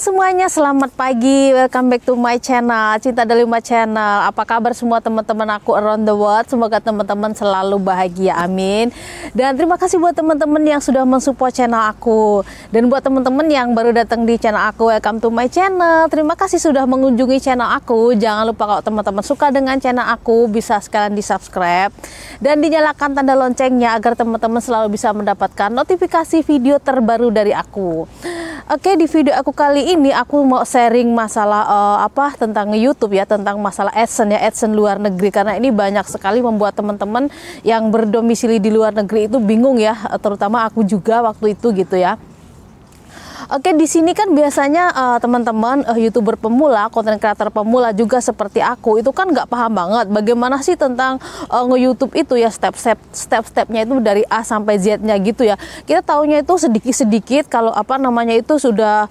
semuanya, selamat pagi. Welcome back to my channel, Cinta Delima Channel. Apa kabar semua teman-teman aku around the world? Semoga teman-teman selalu bahagia, amin. Dan terima kasih buat teman-teman yang sudah mensupport channel aku. Dan buat teman-teman yang baru datang di channel aku, welcome to my channel. Terima kasih sudah mengunjungi channel aku. Jangan lupa kalau teman-teman suka dengan channel aku, bisa sekalian di subscribe dan dinyalakan tanda loncengnya agar teman-teman selalu bisa mendapatkan notifikasi video terbaru dari aku. Oke, di video aku kali ini aku mau sharing masalah tentang YouTube ya, tentang masalah AdSense ya, AdSense luar negeri, karena ini banyak sekali membuat teman-teman yang berdomisili di luar negeri itu bingung ya, terutama aku juga waktu itu gitu ya. Oke, di sini kan biasanya teman-teman YouTuber pemula, konten kreator pemula juga seperti aku itu kan nggak paham banget bagaimana sih tentang nge-YouTube itu ya, step-stepnya itu dari A sampai Z-nya gitu ya. Kita taunya itu sedikit-sedikit, kalau itu sudah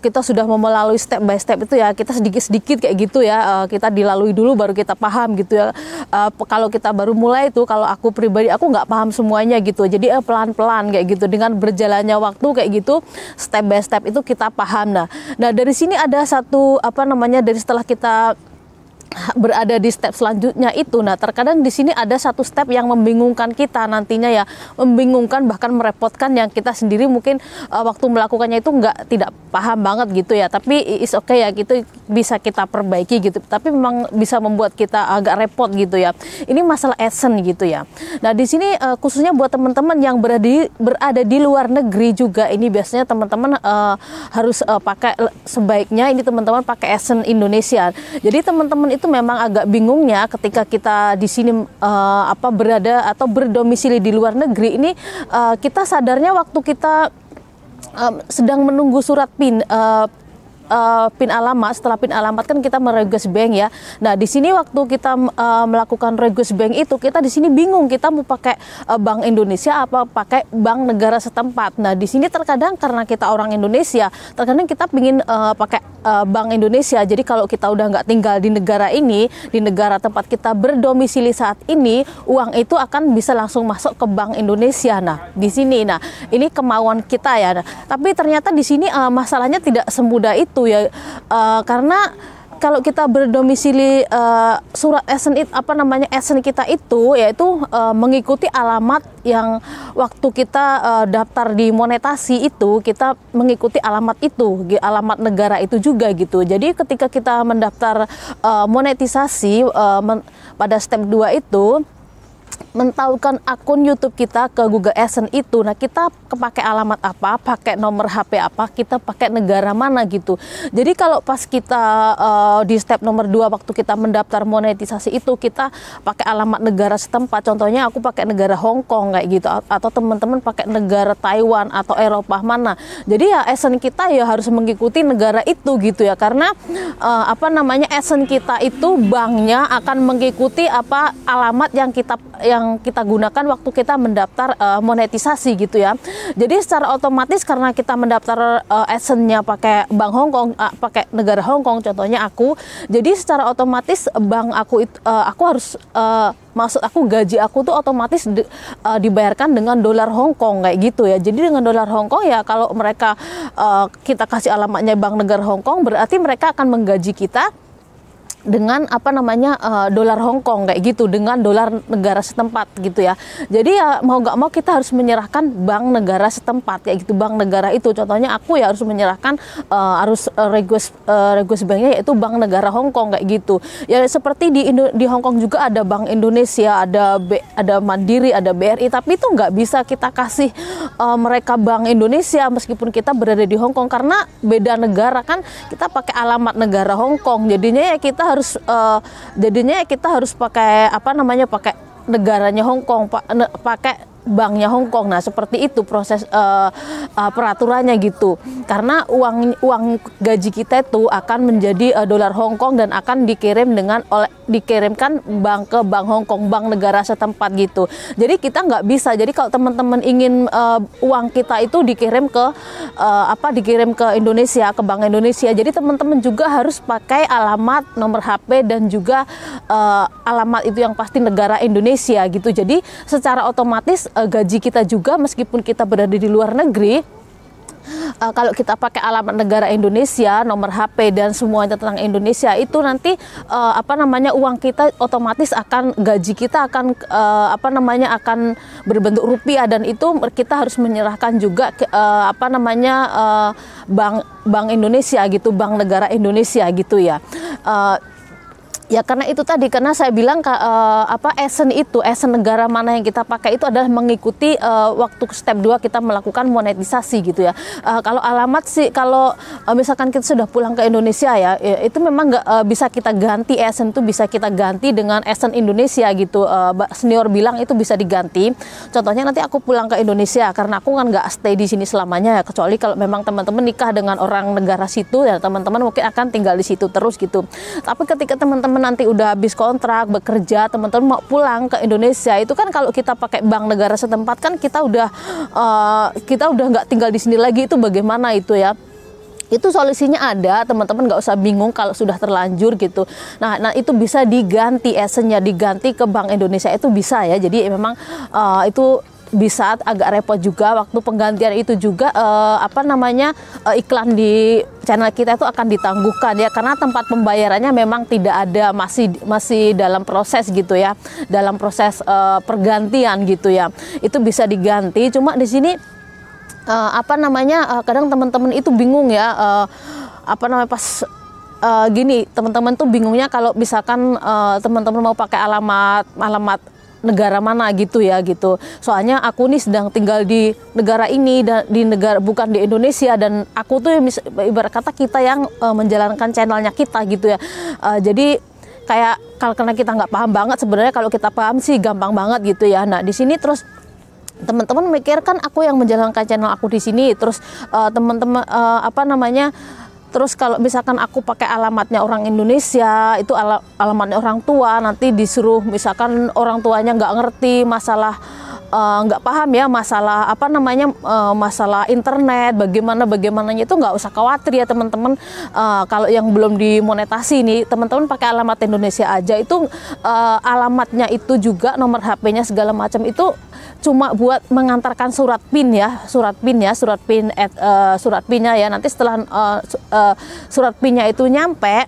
kita sudah melalui step by step itu ya, kita sedikit-sedikit kayak gitu ya, kita dilalui dulu baru kita paham gitu ya. Kalau kita baru mulai itu, kalau aku pribadi aku nggak paham semuanya gitu, jadi pelan-pelan kayak gitu, dengan berjalannya waktu kayak gitu, step by step itu kita paham. Nah dari sini ada satu dari setelah kita berada di step selanjutnya itu, nah terkadang di sini ada satu step yang membingungkan kita nantinya ya, membingungkan bahkan merepotkan yang kita sendiri mungkin waktu melakukannya itu tidak paham banget gitu ya, tapi is okay ya, gitu bisa kita perbaiki gitu, tapi memang bisa membuat kita agak repot gitu ya. Ini masalah AdSense gitu ya. Nah di sini khususnya buat teman-teman yang berada di luar negeri juga, ini biasanya teman-teman harus pakai, sebaiknya ini teman-teman pakai AdSense Indonesia. Jadi teman-teman itu memang agak bingungnya ketika kita di sini berada atau berdomisili di luar negeri ini, kita sadarnya waktu kita sedang menunggu surat PIN alamat. Setelah PIN alamat kan kita merequest bank ya. Nah di sini waktu kita melakukan request bank itu, kita di sini bingung kita mau pakai Bank Indonesia apa pakai bank negara setempat. Nah di sini terkadang karena kita orang Indonesia, terkadang kita pingin pakai Bank Indonesia. Jadi kalau kita udah nggak tinggal di negara ini, di negara tempat kita berdomisili saat ini, uang itu akan bisa langsung masuk ke Bank Indonesia. Nah di sini, nah ini kemauan kita ya. Nah, tapi ternyata di sini masalahnya tidak semudah itu ya, karena kalau kita berdomisili surat AdSense AdSense kita itu yaitu mengikuti alamat yang waktu kita daftar di monetasi itu, kita mengikuti alamat itu, alamat negara itu juga gitu. Jadi ketika kita mendaftar monetisasi pada step 2 itu, mentahukan akun YouTube kita ke Google AdSense itu, nah kita pakai alamat apa, pakai nomor HP apa, kita pakai negara mana gitu. Jadi kalau pas kita di step nomor 2 waktu kita mendaftar monetisasi itu, kita pakai alamat negara setempat, contohnya aku pakai negara Hong Kong kayak gitu, atau teman-teman pakai negara Taiwan atau Eropa mana. Jadi ya AdSense kita ya harus mengikuti negara itu gitu ya, karena AdSense kita itu banknya akan mengikuti alamat yang kita gunakan waktu kita mendaftar monetisasi gitu ya. Jadi secara otomatis karena kita mendaftar AdSense-nya pakai Bank Hong Kong, pakai negara Hong Kong contohnya aku, jadi secara otomatis bank aku itu aku harus maksud aku gaji aku tuh otomatis dibayarkan dengan dolar Hong Kong kayak gitu ya. Jadi dengan dolar Hong Kong ya, kalau mereka kita kasih alamatnya bank negara Hong Kong, berarti mereka akan menggaji kita dengan dolar Hong Kong kayak gitu, dengan dolar negara setempat gitu ya. Jadi ya mau nggak mau kita harus menyerahkan bank negara setempat kayak gitu, bank negara itu. Contohnya aku ya harus menyerahkan harus request banknya yaitu bank negara Hong Kong kayak gitu. Ya seperti di Hong Kong juga ada Bank Indonesia, ada Mandiri, ada BRI, tapi itu nggak bisa kita kasih mereka Bank Indonesia meskipun kita berada di Hong Kong, karena beda negara kan, kita pakai alamat negara Hong Kong. Jadinya ya kita harus pakai pakai negaranya Hong Kong, pakai banknya Hong Kong. Nah seperti itu proses peraturannya gitu, karena uang gaji kita itu akan menjadi dolar Hong Kong dan akan dikirimkan ke bank Hong Kong, bank negara setempat gitu. Jadi kita nggak bisa, jadi kalau teman-teman ingin uang kita itu dikirim ke Indonesia, ke Bank Indonesia, jadi teman-teman juga harus pakai alamat, nomor HP dan juga alamat itu yang pasti negara Indonesia gitu. Jadi secara otomatis gaji kita juga meskipun kita berada di luar negeri kalau kita pakai alamat negara Indonesia, nomor HP dan semuanya tentang Indonesia itu nanti uang kita otomatis akan, gaji kita akan akan berbentuk rupiah, dan itu kita harus menyerahkan juga ke Bank Indonesia gitu, Bank Negara Indonesia gitu ya. Ya karena itu tadi, karena saya bilang esen negara mana yang kita pakai itu adalah mengikuti waktu step 2 kita melakukan monetisasi gitu ya. Kalau alamat sih, kalau misalkan kita sudah pulang ke Indonesia ya itu memang nggak bisa kita ganti, esen itu bisa kita ganti dengan esen Indonesia gitu. Senior bilang itu bisa diganti. Contohnya nanti aku pulang ke Indonesia, karena aku kan nggak stay di sini selamanya ya, kecuali kalau memang teman-teman nikah dengan orang negara situ ya, teman-teman mungkin akan tinggal di situ terus gitu. Tapi ketika teman-teman nanti udah habis kontrak bekerja, teman-teman mau pulang ke Indonesia, itu kan kalau kita pakai bank negara setempat kan kita udah nggak tinggal di sini lagi. Itu bagaimana itu ya? Itu solusinya ada, teman-teman nggak usah bingung kalau sudah terlanjur gitu. Nah itu bisa diganti, esennya diganti ke Bank Indonesia, itu bisa ya. Jadi memang itu bisa agak repot juga waktu penggantian itu juga iklan di channel kita itu akan ditangguhkan ya, karena tempat pembayarannya memang tidak ada, masih dalam proses gitu ya, dalam proses pergantian gitu ya. Itu bisa diganti, cuma di sini kadang teman-teman itu bingung ya, pas gini, teman-teman tuh bingungnya kalau misalkan teman-teman mau pakai alamat negara mana gitu ya gitu. Soalnya aku nih sedang tinggal di negara ini, dan di negara bukan di Indonesia, dan aku tuh ibarat kata kita yang menjalankan channelnya kita gitu ya. Jadi kayak karena kita nggak paham banget, sebenarnya kalau kita paham sih gampang banget gitu ya. Nah di sini terus teman-teman mikir kan aku yang menjalankan channel aku di sini, terus teman-teman terus kalau misalkan aku pakai alamatnya orang Indonesia, itu alamatnya orang tua, nanti disuruh misalkan orang tuanya nggak ngerti masalah, nggak paham ya masalah masalah internet, bagaimananya itu nggak usah khawatir ya teman-teman. Kalau yang belum dimonetasi nih, teman-teman pakai alamat Indonesia aja, itu alamatnya itu juga nomor HP-nya segala macam itu cuma buat mengantarkan surat PIN-nya ya. Nanti setelah surat PIN-nya itu nyampe,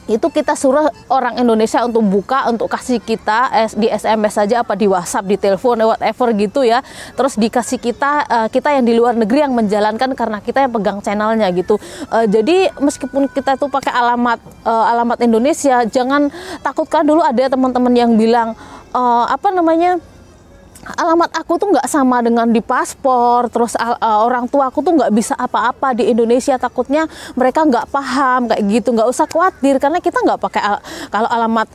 itu kita suruh orang Indonesia untuk buka, untuk kasih kita di SMS saja, apa di WhatsApp, di telepon, whatever gitu ya. Terus dikasih kita yang di luar negeri yang menjalankan, karena kita yang pegang channelnya gitu. Jadi meskipun kita tuh pakai alamat Indonesia, jangan takutkan dulu. Ada teman-teman yang bilang alamat aku tuh nggak sama dengan di paspor, terus orang tua aku tuh nggak bisa apa-apa di Indonesia, takutnya mereka nggak paham kayak gitu. Nggak usah khawatir, karena kita nggak pakai kalau alamat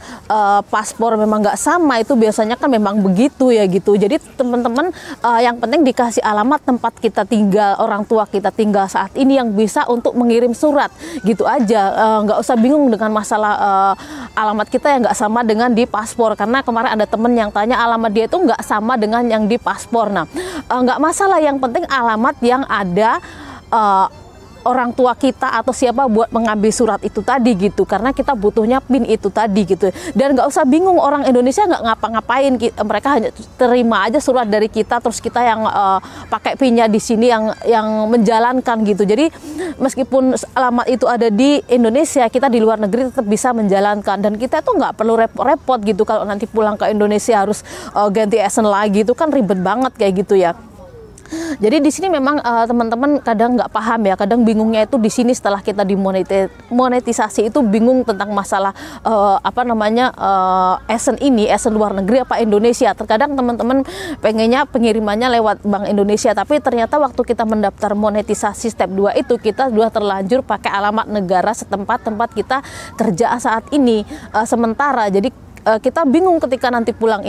paspor memang nggak sama, itu biasanya kan memang begitu ya gitu. Jadi teman-teman yang penting dikasih alamat tempat kita tinggal, orang tua kita tinggal saat ini, yang bisa untuk mengirim surat gitu aja. Nggak usah bingung dengan masalah alamat kita yang nggak sama dengan di paspor, karena kemarin ada temen yang tanya alamat dia itu nggak sama dengan yang di paspor. Nah, nggak masalah, yang penting alamat yang ada orang tua kita atau siapa buat mengambil surat itu tadi gitu, karena kita butuhnya PIN itu tadi gitu. Dan nggak usah bingung, orang Indonesia nggak ngapa-ngapain, mereka hanya terima aja surat dari kita, terus kita yang pakai PIN-nya di sini yang menjalankan gitu. Jadi meskipun alamat itu ada di Indonesia, kita di luar negeri tetap bisa menjalankan, dan kita tuh nggak perlu repot-repot gitu. Kalau nanti pulang ke Indonesia harus ganti esen lagi, itu kan ribet banget kayak gitu ya. Jadi di sini memang teman-teman kadang nggak paham ya, kadang bingungnya itu di sini setelah kita dimonetisasi itu bingung tentang masalah esen luar negeri apa Indonesia. Terkadang teman-teman pengennya pengirimannya lewat Bank Indonesia, tapi ternyata waktu kita mendaftar monetisasi step 2 itu kita sudah terlanjur pakai alamat negara setempat tempat kita kerja saat ini sementara. Jadi kita bingung ketika nanti pulang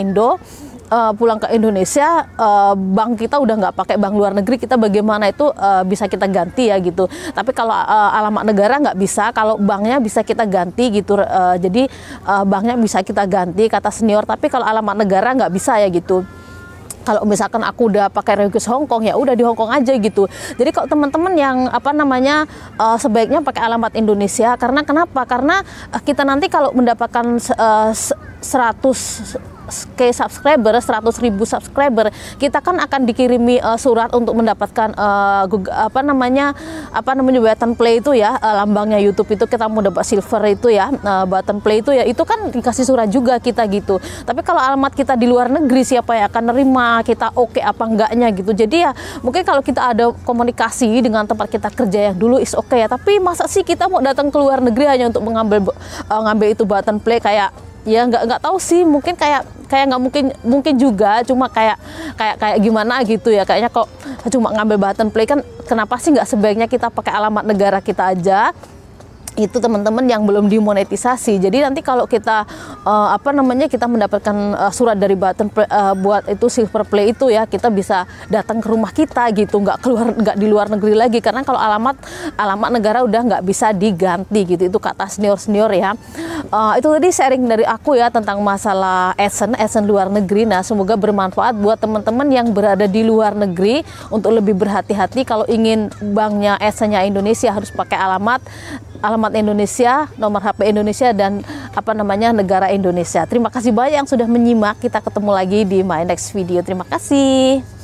pulang ke Indonesia, bank kita udah nggak pakai bank luar negeri, kita bagaimana itu bisa kita ganti ya gitu. Tapi kalau alamat negara nggak bisa, kalau banknya bisa kita ganti gitu. Jadi banknya bisa kita ganti kata senior, tapi kalau alamat negara nggak bisa ya gitu. Kalau misalkan aku udah pakai Regus Hong Kong, ya udah di Hong Kong aja gitu. Jadi kalau teman-teman yang sebaiknya pakai alamat Indonesia, karena kenapa? Karena kita nanti kalau mendapatkan 100 100k subscriber, 100.000 subscriber, kita kan akan dikirimi surat untuk mendapatkan button play itu ya, lambangnya YouTube itu kita mau dapat silver itu ya, button play itu ya, itu kan dikasih surat juga kita gitu. Tapi kalau alamat kita di luar negeri, siapa yang akan nerima kita, oke apa enggaknya gitu. Jadi ya mungkin kalau kita ada komunikasi dengan tempat kita kerja yang dulu is oke ya, tapi masa sih kita mau datang ke luar negeri hanya untuk ngambil itu button play? Kayak ya nggak tahu sih, mungkin kayak nggak mungkin juga, cuma kayak gimana gitu ya, kayaknya kok cuma ngambil button play. Kan kenapa sih nggak sebaiknya kita pakai alamat negara kita aja? Itu teman-teman yang belum dimonetisasi. Jadi nanti kalau kita kita mendapatkan surat dari button play, buat itu silver play itu ya, kita bisa datang ke rumah kita gitu, nggak di luar negeri lagi. Karena kalau alamat negara udah nggak bisa diganti gitu. Itu kata senior ya. Itu tadi sharing dari aku ya tentang masalah AdSense luar negeri. Nah, semoga bermanfaat buat teman-teman yang berada di luar negeri untuk lebih berhati-hati kalau ingin banknya AdSense-nya Indonesia, harus pakai alamat Indonesia, nomor HP Indonesia, dan negara Indonesia. Terima kasih banyak yang sudah menyimak. Kita ketemu lagi di my next video. Terima kasih.